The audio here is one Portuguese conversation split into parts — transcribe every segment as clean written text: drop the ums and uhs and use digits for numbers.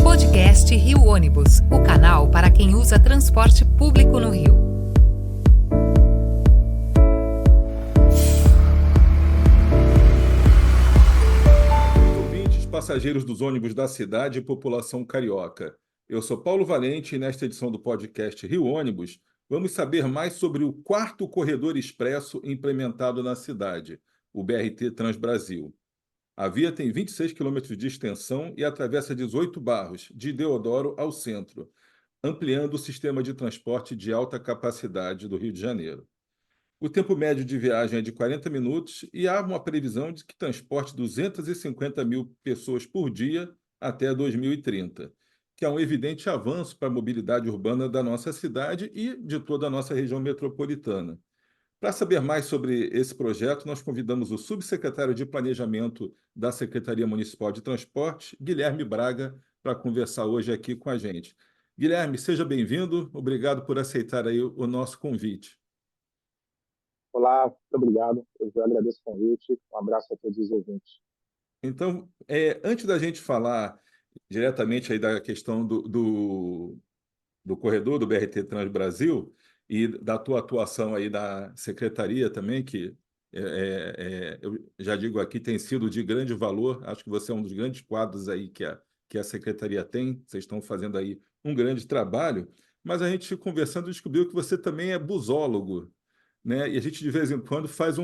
Podcast Rio Ônibus, o canal para quem usa transporte público no Rio. Ouvintes, passageiros dos ônibus da cidade e população carioca. Eu sou Paulo Valente e nesta edição do podcast Rio Ônibus vamos saber mais sobre o quarto corredor expresso implementado na cidade, o BRT Transbrasil. A via tem 26 quilômetros de extensão e atravessa 18 bairros, de Deodoro ao centro, ampliando o sistema de transporte de alta capacidade do Rio de Janeiro. O tempo médio de viagem é de 40 minutos e há uma previsão de que transporte 250 mil pessoas por dia até 2030, que é um evidente avanço para a mobilidade urbana da nossa cidade e de toda a nossa região metropolitana. Para saber mais sobre esse projeto, nós convidamos o subsecretário de Planejamento da Secretaria Municipal de Transporte, Guilherme Braga, para conversar hoje aqui com a gente. Guilherme, seja bem-vindo. Obrigado por aceitar aí o nosso convite. Olá, muito obrigado. Eu agradeço o convite. Um abraço a todos os ouvintes. Então, antes da gente falar diretamente aí da questão do corredor do BRT Transbrasil e da tua atuação aí na secretaria também, que eu já digo aqui, tem sido de grande valor. Acho que você é um dos grandes quadros aí que a secretaria tem. Vocês estão fazendo aí um grande trabalho, mas a gente conversando descobriu que você também é busólogo, né? E a gente de vez em quando faz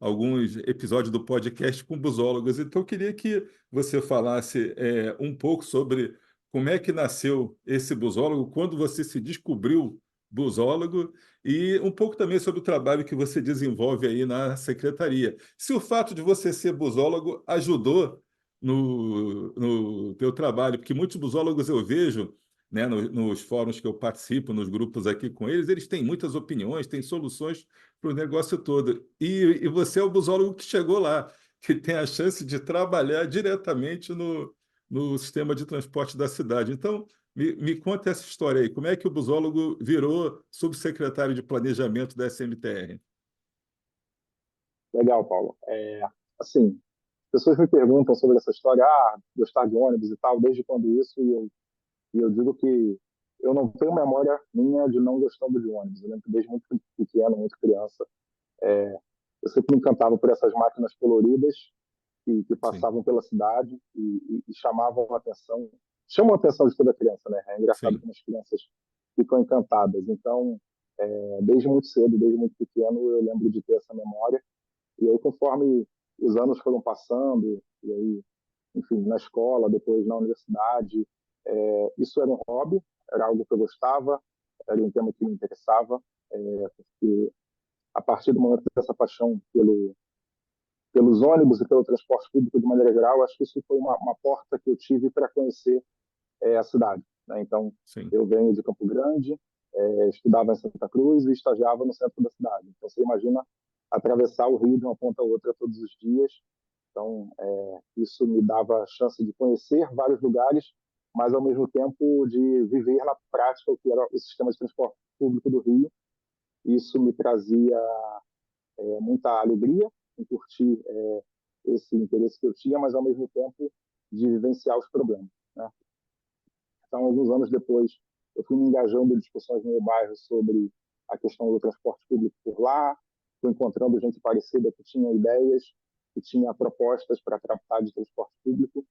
alguns episódios do podcast com busólogos. Então, eu queria que você falasse um pouco sobre como é que nasceu esse busólogo, quando você se descobriu busólogo, e um pouco também sobre o trabalho que você desenvolve aí na secretaria. Se o fato de você ser busólogo ajudou no teu trabalho, porque muitos busólogos eu vejo, né, nos fóruns que eu participo, nos grupos aqui com eles, eles têm muitas opiniões, têm soluções para o negócio todo. E você é o busólogo que chegou lá, que tem a chance de trabalhar diretamente no sistema de transporte da cidade. Então, me conta essa história aí. Como é que o busólogo virou subsecretário de Planejamento da SMTR? Legal, Paulo. Assim, pessoas me perguntam sobre essa história, gostar de ônibus e tal, desde quando isso, e eu digo que eu não tenho memória minha de não gostando de ônibus. Eu lembro que desde muito pequeno, muito criança, eu sempre me encantava por essas máquinas coloridas que Sim, passavam pela cidade e chamam a atenção de toda criança, né? É engraçado sim. como as crianças ficam encantadas. Então, desde muito cedo, desde muito pequeno, eu lembro de ter essa memória. E aí, conforme os anos foram passando, e aí, enfim, na escola, depois na universidade, isso era um hobby, era algo que eu gostava, era um tema que me interessava, porque a partir do momento dessa paixão pelos ônibus e pelo transporte público de maneira geral, acho que isso foi uma porta que eu tive para conhecer a cidade, né? Então, Sim. eu venho de Campo Grande, estudava em Santa Cruz e estagiava no centro da cidade. Então, você imagina atravessar o Rio de uma ponta a outra todos os dias. Então, isso me dava a chance de conhecer vários lugares, mas, ao mesmo tempo, de viver na prática o que era o sistema de transporte público do Rio. Isso me trazia muita alegria em curtir esse interesse que eu tinha, mas, ao mesmo tempo, de vivenciar os problemas, né? Então, alguns anos depois, eu fui me engajando em discussões no meu bairro sobre a questão do transporte público por lá, fui encontrando gente parecida que tinha ideias, que tinha propostas para tratar de transporte público.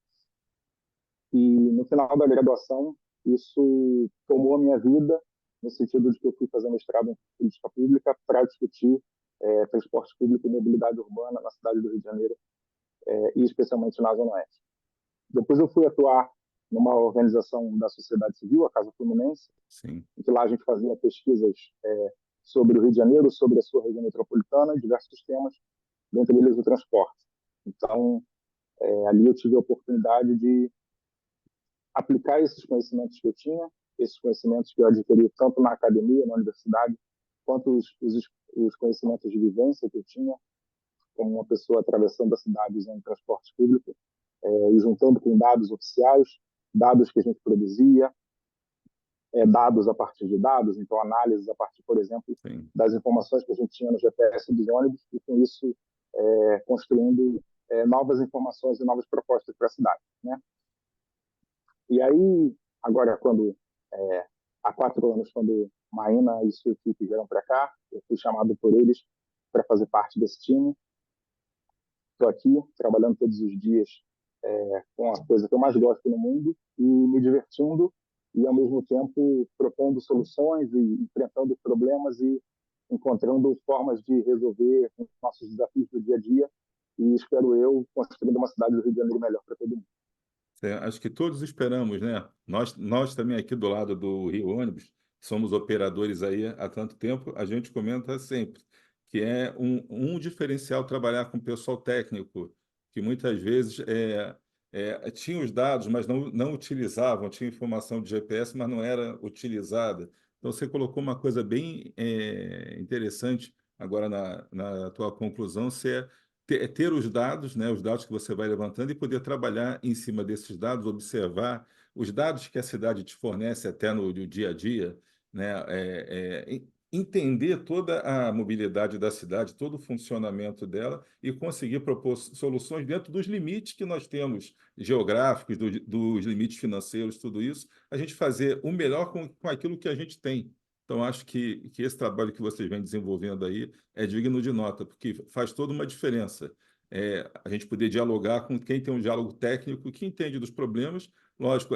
E, no final da graduação, isso tomou a minha vida, no sentido de que eu fui fazer mestrado em política pública para discutir transporte público e mobilidade urbana na cidade do Rio de Janeiro, e especialmente na Zona Oeste. Depois eu fui atuar numa organização da sociedade civil, a Casa Fluminense, Sim. em que lá a gente fazia pesquisas sobre o Rio de Janeiro, sobre a sua região metropolitana, diversos temas, dentre eles o transporte. Então, ali eu tive a oportunidade de aplicar esses conhecimentos que eu tinha, esses conhecimentos que eu adquiri tanto na academia, na universidade, quanto os conhecimentos de vivência que eu tinha, como uma pessoa atravessando a cidade usando transporte público, e juntando com dados oficiais, dados que a gente produzia, dados a partir de dados, então análises a partir, por exemplo, Sim. das informações que a gente tinha no GPS dos ônibus, e com isso construindo novas informações e novas propostas para a cidade, né? E aí, agora, há 4 anos, quando Maína e sua equipe vieram para cá, eu fui chamado por eles para fazer parte desse time. Estou aqui trabalhando todos os dias com a coisa que eu mais gosto no mundo e me divertindo e, ao mesmo tempo, propondo soluções e enfrentando problemas e encontrando formas de resolver os nossos desafios do dia a dia e, espero eu, construindo uma cidade do Rio de Janeiro melhor para todo mundo. Acho que todos esperamos, né? Nós também aqui do lado do Rio Ônibus, somos operadores aí há tanto tempo, a gente comenta sempre que é um diferencial trabalhar com pessoal técnico, que muitas vezes tinha os dados, mas não utilizavam, tinha informação de GPS, mas não era utilizada. Então, você colocou uma coisa bem interessante agora na tua conclusão, ter os dados, né, os dados que você vai levantando e poder trabalhar em cima desses dados, observar os dados que a cidade te fornece até no dia a dia, né, entender toda a mobilidade da cidade, todo o funcionamento dela e conseguir propor soluções dentro dos limites que nós temos geográficos, dos limites financeiros, tudo isso, a gente fazer o melhor com aquilo que a gente tem. Então, acho que esse trabalho que vocês vêm desenvolvendo aí é digno de nota, porque faz toda uma diferença. A gente poder dialogar com quem tem um diálogo técnico, que entende dos problemas. Lógico,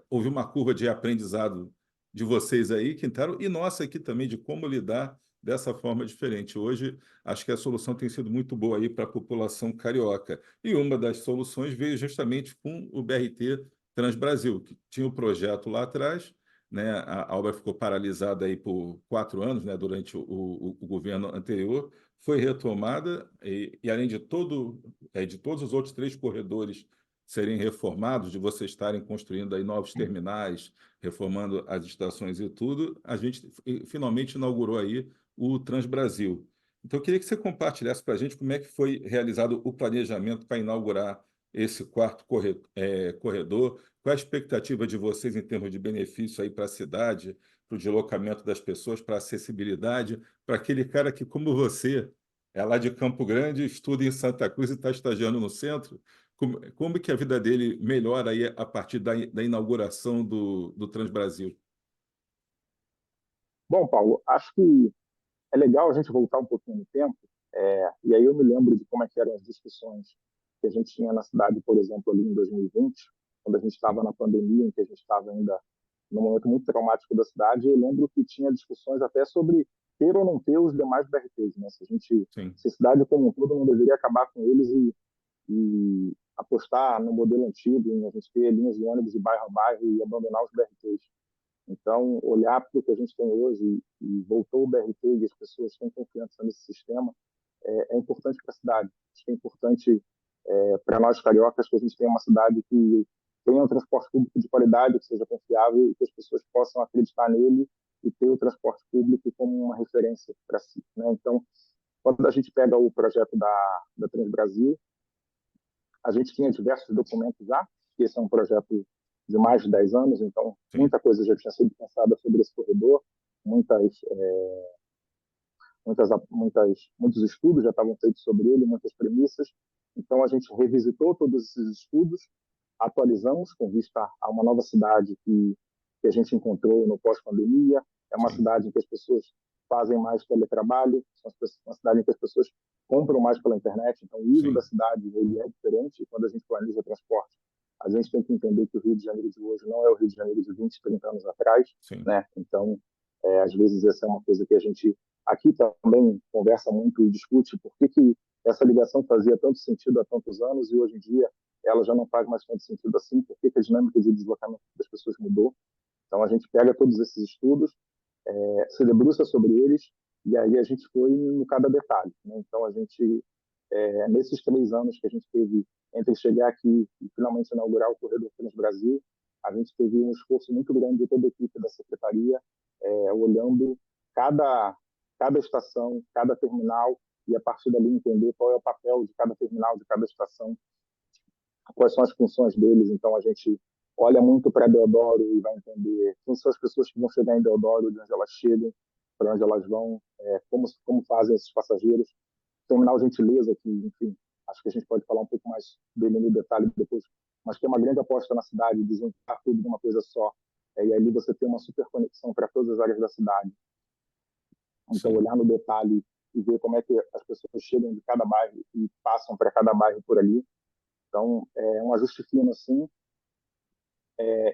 houve uma curva de aprendizado de vocês aí que entraram, e nossa aqui também, de como lidar dessa forma diferente. Hoje, acho que a solução tem sido muito boa aí para a população carioca. E uma das soluções veio justamente com o BRT Transbrasil, que tinha o projeto lá atrás, né? A obra ficou paralisada aí por 4 anos, né? Durante o governo anterior, foi retomada e além de todos os outros 3 corredores serem reformados, de vocês estarem construindo aí novos terminais, reformando as estações e tudo, a gente finalmente inaugurou aí o Transbrasil. Então, eu queria que você compartilhasse para a gente como é que foi realizado o planejamento para inaugurar esse quarto corredor. Qual a expectativa de vocês em termos de benefício aí para a cidade, para o deslocamento das pessoas, para a acessibilidade, para aquele cara que, como você, é lá de Campo Grande, estuda em Santa Cruz e está estagiando no centro? Como que a vida dele melhora aí a partir da inauguração do Transbrasil? Bom, Paulo, acho que é legal a gente voltar um pouquinho no tempo, e aí eu me lembro de como é que eram as discussões que a gente tinha na cidade, por exemplo, ali em 2020, quando a gente estava na pandemia, em que a gente estava ainda num momento muito traumático da cidade. Eu lembro que tinha discussões até sobre ter ou não ter os demais BRTs, né? Sim, Se a cidade como um todo não deveria acabar com eles e apostar no modelo antigo, em a gente ter linhas de ônibus de bairro a bairro e abandonar os BRTs. Então, olhar para o que a gente tem hoje e voltou o BRT e as pessoas têm confiança nesse sistema é importante para a cidade. Acho que é importante para nós cariocas que a gente tenha uma cidade que tenha um transporte público de qualidade, que seja confiável e que as pessoas possam acreditar nele e ter o transporte público como uma referência para si, né? Então, quando a gente pega o projeto da Transbrasil, a gente tinha diversos documentos já, que esse é um projeto de mais de 10 anos, então sim, muita coisa já tinha sido pensada sobre esse corredor, muitos estudos já estavam feitos sobre ele, muitas premissas. Então a gente revisitou todos esses estudos, atualizamos com vista a uma nova cidade que a gente encontrou no pós-pandemia. É uma sim, cidade em que as pessoas fazem mais teletrabalho, é uma cidade em que as pessoas compram mais pela internet, então o uso da sim, cidade ele é diferente. Quando a gente planeja transporte, a gente tem que entender que o Rio de Janeiro de hoje não é o Rio de Janeiro de 20, 30 anos atrás, sim, né? Então, às vezes essa é uma coisa que a gente aqui também conversa muito e discute por que essa ligação fazia tanto sentido há tantos anos e hoje em dia ela já não faz mais tanto sentido assim, por que a dinâmica de deslocamento das pessoas mudou. Então a gente pega todos esses estudos, se debruça sobre eles e aí a gente foi no cada detalhe, né? Então a gente, nesses 3 anos que a gente teve entre chegar aqui e finalmente inaugurar o Corredor Transbrasil, a gente teve um esforço muito grande de toda a equipe da secretaria, olhando cada, cada estação, cada terminal, e a partir dali entender qual é o papel de cada terminal, de cada estação, quais são as funções deles. Então a gente olha muito para Deodoro e vai entender quem são as pessoas que vão chegar em Deodoro, de onde elas chegam, para onde elas vão, como fazem esses passageiros. Terminal Gentileza, que, enfim, acho que a gente pode falar um pouco mais dele no detalhe depois, mas que é uma grande aposta na cidade, de juntar tudo numa coisa só. E ali você tem uma super conexão para todas as áreas da cidade. Então, Sim, olhar no detalhe e ver como é que as pessoas chegam de cada bairro e passam para cada bairro por ali. Então, é um ajuste fino, assim,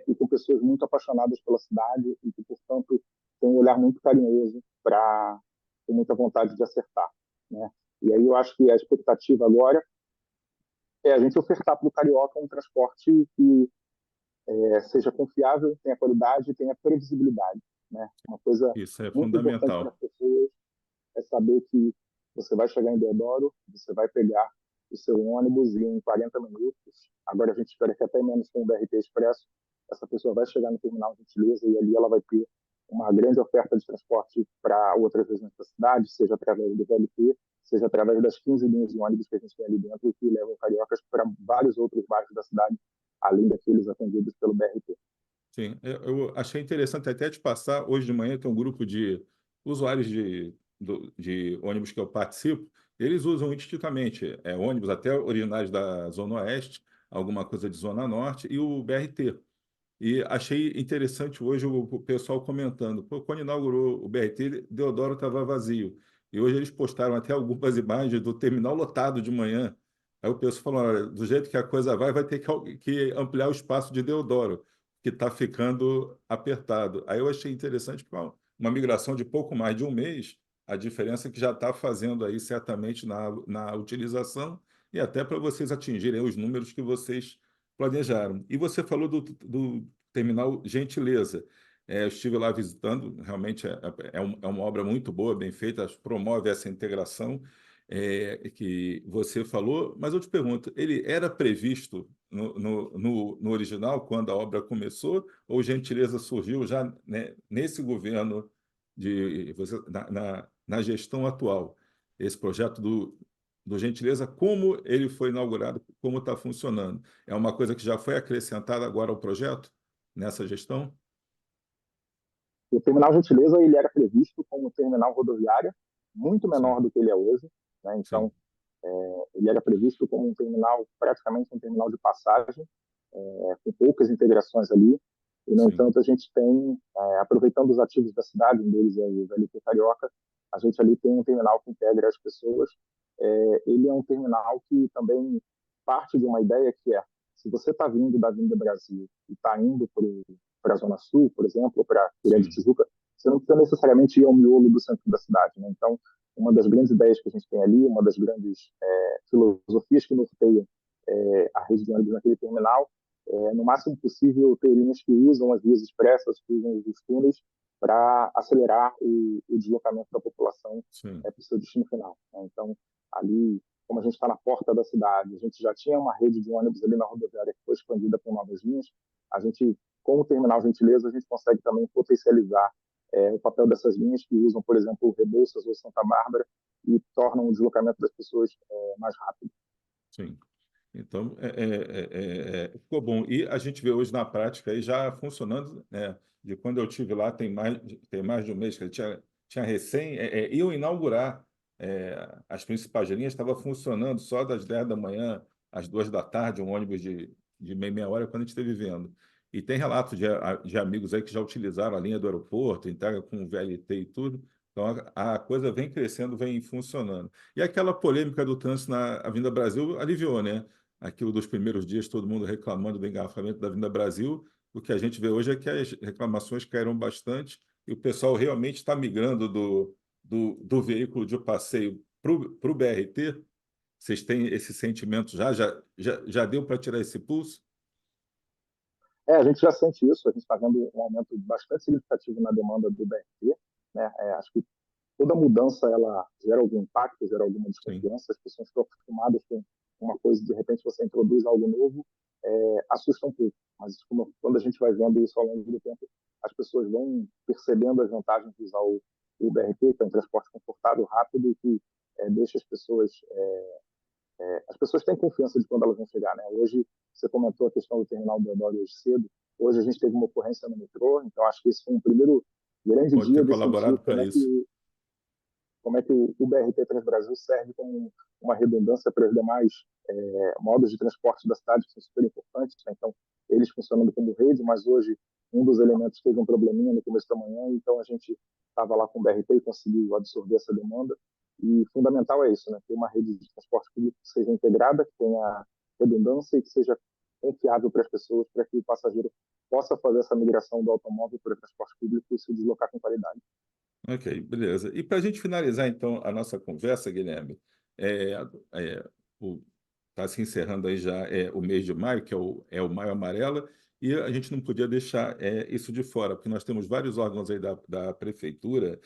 e com pessoas muito apaixonadas pela cidade e que, portanto, têm um olhar muito carinhoso para ter muita vontade de acertar, né? E aí eu acho que a expectativa agora é a gente ofertar para o carioca um transporte que seja confiável, tenha qualidade e tenha previsibilidade, né? Uma coisa isso é muito importante para fundamental. as pessoas é saber que você vai chegar em Deodoro, você vai pegar o seu ônibus e em 40 minutos, agora a gente espera que até menos com o BRT Expresso, essa pessoa vai chegar no terminal Gentileza e ali ela vai ter uma grande oferta de transporte para outras regiões da cidade, seja através do VLT, seja através das 15 linhas de ônibus que a gente tem ali dentro, que levam cariocas para vários outros bairros da cidade, além daqueles atendidos pelo BRT. Sim, eu achei interessante até te passar. Hoje de manhã tem um grupo de usuários de ônibus que eu participo. Eles usam indistintamente ônibus até originários da Zona Oeste, alguma coisa de Zona Norte e o BRT. E achei interessante hoje o pessoal comentando. Pô, quando inaugurou o BRT, Deodoro estava vazio. E hoje eles postaram até algumas imagens do terminal lotado de manhã. Aí o pessoal falou: olha, do jeito que a coisa vai ter que ampliar o espaço de Deodoro, que está ficando apertado. Aí eu achei interessante, porque uma migração de pouco mais de um mês, a diferença que já está fazendo aí certamente na utilização e até para vocês atingirem os números que vocês planejaram. E você falou do terminal Gentileza. Eu estive lá visitando, realmente é uma obra muito boa, bem feita, promove essa integração que você falou, mas eu te pergunto, ele era previsto no original, quando a obra começou, ou Gentileza surgiu já, né, nesse governo, na gestão atual? Esse projeto do Gentileza, como ele foi inaugurado, como está funcionando? É uma coisa que já foi acrescentada agora ao projeto, nessa gestão? O terminal Gentileza ele era previsto como um terminal rodoviário, muito Sim, menor do que ele é hoje, né? sim, Então, ele era previsto como um terminal, praticamente um terminal de passagem, com poucas integrações ali. E, no sim, entanto, a gente tem, aproveitando os ativos da cidade, um deles é o VLT Carioca, a gente ali tem um terminal que integra as pessoas. Ele é um terminal que também parte de uma ideia que é, se você está vindo da Avenida Brasil e está indo para a Zona Sul, por exemplo, ou para Ilha de sim, Tijuca, você não precisa necessariamente ir ao miolo do centro da cidade, né? Então, uma das grandes ideias que a gente tem ali, uma das grandes filosofias que norteiam a rede de ônibus naquele terminal, no máximo possível ter linhas que usam as vias expressas, que usam os túneis, para acelerar o deslocamento da população sim. para o seu destino final, né? Então, ali, como a gente está na porta da cidade, a gente já tinha uma rede de ônibus ali na rodoviária que foi expandida com novas linhas, a gente, com o terminal Gentileza, a gente consegue também potencializar o papel dessas linhas que usam, por exemplo, Rebouças ou Santa Bárbara e tornam o deslocamento das pessoas mais rápido. Sim. Então, ficou bom. E a gente vê hoje na prática aí já funcionando, né? De quando eu tive lá, tem mais de um mês que ele tinha recém, iam inaugurar as principais linhas, estava funcionando só das 10 da manhã às 2 da tarde, um ônibus de meia hora, quando a gente esteve vendo. E tem relatos de amigos aí que já utilizaram a linha do aeroporto, entrega com VLT e tudo. Então, a coisa vem crescendo, vem funcionando. E aquela polêmica do trânsito na Avenida Brasil aliviou, né? Aquilo dos primeiros dias, todo mundo reclamando do engarrafamento da Avenida Brasil. O que a gente vê hoje é que as reclamações caíram bastante e o pessoal realmente está migrando do veículo de passeio para o BRT. Vocês têm esse sentimento já deu para tirar esse pulso? A gente já sente isso, a gente está vendo um aumento bastante significativo na demanda do BRT, né? Acho que toda mudança ela gera algum impacto, gera alguma Sim, desconfiança, as pessoas estão acostumadas com uma coisa, de repente você introduz algo novo, assusta um pouco, mas quando a gente vai vendo isso ao longo do tempo, as pessoas vão percebendo as vantagens de usar o BRT, que é um transporte confortável, rápido, e que deixa as pessoas têm confiança de quando elas vão chegar, né? Hoje, você comentou a questão do terminal do Deodoro hoje cedo, hoje a gente teve uma ocorrência no metrô, então acho que esse foi um primeiro grande pode ter dia de sentir colaborado como para é isso. que como é que o BRT Transbrasil serve como uma redundância para os demais modos de transporte da cidade, que são super importantes, né? Então, eles funcionando como rede, mas hoje um dos elementos teve um probleminha no começo da manhã, então a gente estava lá com o BRT e conseguiu absorver essa demanda. E fundamental é isso, né? Ter uma rede de transporte público que seja integrada, que tenha redundância e que seja confiável para as pessoas, para que o passageiro possa fazer essa migração do automóvel para o transporte público e se deslocar com qualidade. Ok, beleza. E para a gente finalizar, então, a nossa conversa, Guilherme, está se encerrando aí já o mês de maio, que é o Maio Amarelo, e a gente não podia deixar isso de fora, porque nós temos vários órgãos aí da Prefeitura,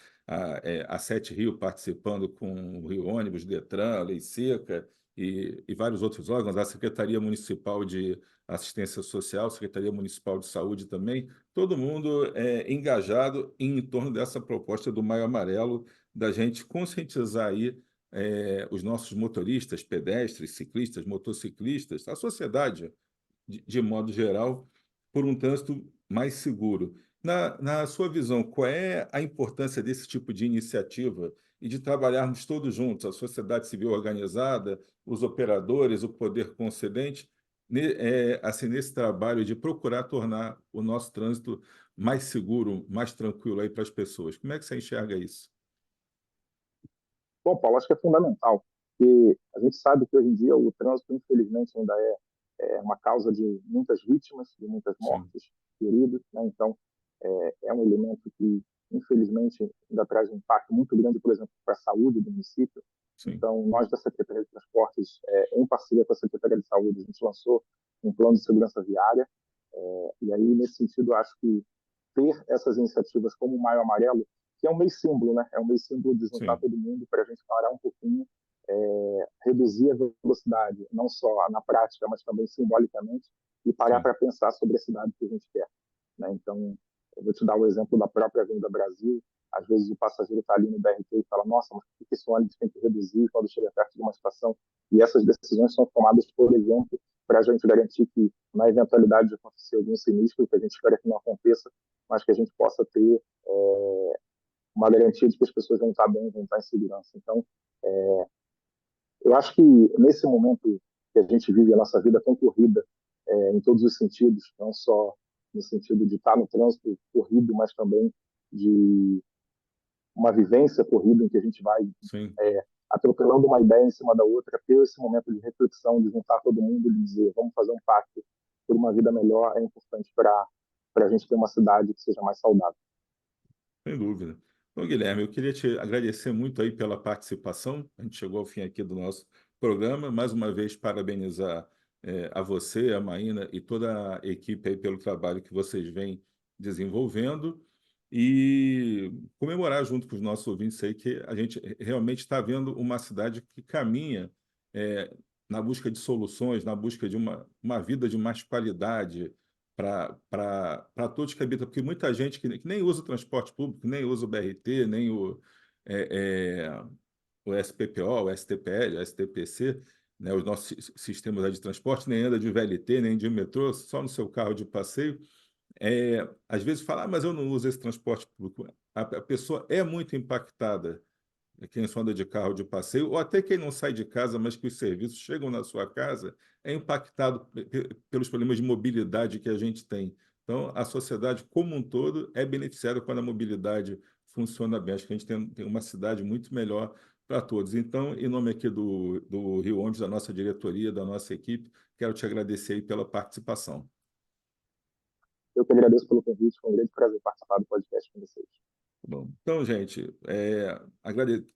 a Sete Rio participando com o Rio Ônibus, Detran, Lei Seca, e vários outros órgãos, a Secretaria Municipal de Assistência Social, Secretaria Municipal de Saúde também, todo mundo engajado em torno dessa proposta do Maio Amarelo, da gente conscientizar aí os nossos motoristas, pedestres, ciclistas, motociclistas, a sociedade, de modo geral, por um trânsito mais seguro. Na sua visão, qual é a importância desse tipo de iniciativa e de trabalharmos todos juntos, a sociedade civil organizada, os operadores, o poder concedente, assim, nesse trabalho de procurar tornar o nosso trânsito mais seguro, mais tranquilo aí para as pessoas? Como é que você enxerga isso? Bom, Paulo, acho que é fundamental, porque a gente sabe que hoje em dia o trânsito, infelizmente, ainda é uma causa de muitas vítimas, de muitas Sim, mortes, feridos, né? Então, é um elemento que, infelizmente, ainda traz um impacto muito grande, por exemplo, para a saúde do município. sim, Então, nós da Secretaria de Transportes, em parceria com a Secretaria de Saúde, a gente lançou um plano de segurança viária, e aí, nesse sentido, acho que ter essas iniciativas como o Maio Amarelo, que é um mês símbolo, né? É um mês símbolo de juntar sim, todo mundo para a gente parar um pouquinho, reduzir a velocidade, não só na prática, mas também simbolicamente, e parar sim, para pensar sobre a cidade que a gente quer, né? Então, eu vou te dar o exemplo da própria Avenida Brasil. Às vezes o passageiro está ali no BRT e fala, nossa, mas por que esse ônibus tem que reduzir quando chega perto de uma estação? E essas decisões são tomadas, por exemplo, para a gente garantir que, na eventualidade de acontecer algum sinistro, que a gente espera que não aconteça, mas que a gente possa ter uma garantia de que as pessoas vão estar bem, vão estar em segurança. Então, eu acho que nesse momento que a gente vive a nossa vida tão corrida, em todos os sentidos, não só no sentido de estar no trânsito corrido, mas também de uma vivência corrida em que a gente vai sim. atropelando uma ideia em cima da outra, ter esse momento de reflexão, de juntar todo mundo e dizer vamos fazer um pacto por uma vida melhor, é importante para a gente ter uma cidade que seja mais saudável. Sem dúvida. Bom, Guilherme, eu queria te agradecer muito aí pela participação. A gente chegou ao fim aqui do nosso programa. Mais uma vez, parabenizar a você, a Maína e toda a equipe aí pelo trabalho que vocês vêm desenvolvendo e comemorar junto com os nossos ouvintes aí que a gente realmente está vendo uma cidade que caminha na busca de soluções, na busca de uma vida de mais qualidade, para todos que habitam, porque muita gente que nem usa o transporte público, nem usa o BRT, nem o SPPO, o STPL, o STPC, né, os nossos sistemas aí de transporte, nem anda de VLT, nem de metrô, só no seu carro de passeio. Às vezes fala, mas eu não uso esse transporte público. A pessoa é muito impactada, quem só anda de carro de passeio, ou até quem não sai de casa, mas que os serviços chegam na sua casa, é impactado pelos problemas de mobilidade que a gente tem. Então, a sociedade como um todo é beneficiada quando a mobilidade funciona bem. Acho que a gente tem uma cidade muito melhor para todos. Então, em nome aqui do Rio Ônibus, da nossa diretoria, da nossa equipe, quero te agradecer aí pela participação. Eu que agradeço pelo convite, foi um grande prazer participar do podcast com vocês. Bom, então, gente,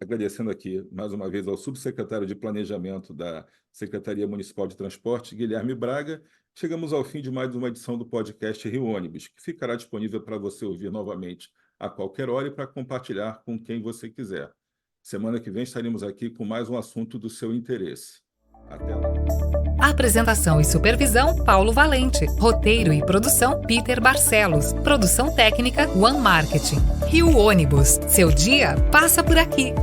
agradecendo aqui mais uma vez ao subsecretário de Planejamento da Secretaria Municipal de Transporte, Guilherme Braga, chegamos ao fim de mais uma edição do podcast Rio Ônibus, que ficará disponível para você ouvir novamente a qualquer hora e para compartilhar com quem você quiser. Semana que vem estaremos aqui com mais um assunto do seu interesse. Até lá. Apresentação e supervisão, Paulo Valente. Roteiro e produção, Peter Barcelos. Produção técnica, One Marketing. Rio Ônibus. Seu dia passa por aqui.